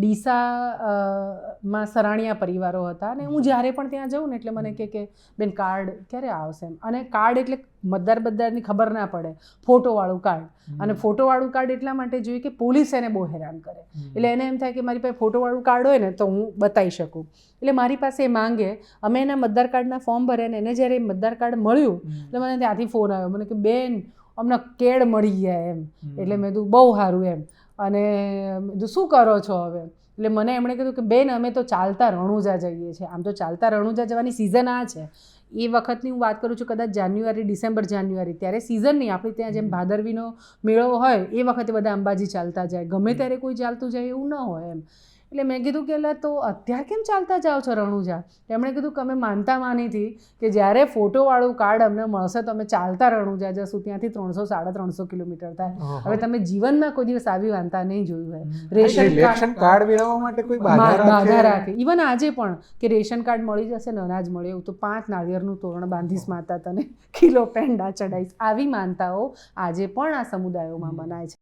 ડીસામાં સરાણીયા પરિવારો હતા અને હું જ્યારે પણ ત્યાં જાઉં ને એટલે મને કે બેન કાર્ડ ક્યારે આવશે એમ. અને કાર્ડ એટલે મતદારની ખબર ના પડે, ફોટોવાળું કાર્ડ. અને ફોટોવાળું કાર્ડ એટલા માટે જોઈએ કે પોલીસ એને બહુ હેરાન કરે. એટલે એને એમ થાય કે મારી પાસે ફોટોવાળું કાર્ડ હોય ને તો હું બતાવી શકું. એટલે મારી પાસે એ માંગે. અમે એના મતદાર કાર્ડના ફોર્મ ભર્યા ને એને જ્યારે મતદાર કાર્ડ મળ્યું એટલે મને ત્યાંથી ફોન આવ્યો મને કે બેન અમને કેડ મળી ગયા એમ. એટલે મેં કીધું બહુ સારું એમ. અને શું કરો છો હવે? એટલે મને એમણે કીધું કે બેન અમે તો ચાલતા રણુજા જઈએ છીએ. આમ તો ચાલતા રણુજા જવાની સિઝન આ છે. એ વખતની હું વાત કરું છું, કદાચ જાન્યુઆરી, ડિસેમ્બર, જાન્યુઆરી, ત્યારે સિઝન નહીં. આપણે ત્યાં જેમ ભાદરવીનો મેળો હોય એ વખતે બધા અંબાજી ચાલતા જાય, ગમે ત્યારે કોઈ ચાલતું જાય એવું ન હોય એમ. એટલે મેં કીધું કે એટલે તો અત્યારે કેમ ચાલતા જાઓ છો રણુજા? એમણે કીધું કે અમે માનતા માનીથી કે જ્યારે ફોટોવાળું કાર્ડ અમને મળશે તો અમે ચાલતા રણુજા જશું. ત્યાંથી 300-350 કિલોમીટર થાય. હવે તમે જીવનમાં કોઈ દિવસ આવી વાંધા નહીં જોયું હોય. રેશન કાર્ડ મેળવવા માટે કોઈ બાધા રાખે. ઇવન આજે પણ કે રેશન કાર્ડ મળી જશે ને અનાજ મળે એવું તો 5 નાળિયેરનું તોરણ બાંધીશ માતા તને, કિલો પેંડા ચડાવીશ. આવી માનતાઓ આજે પણ આ સમુદાયોમાં મનાય છે.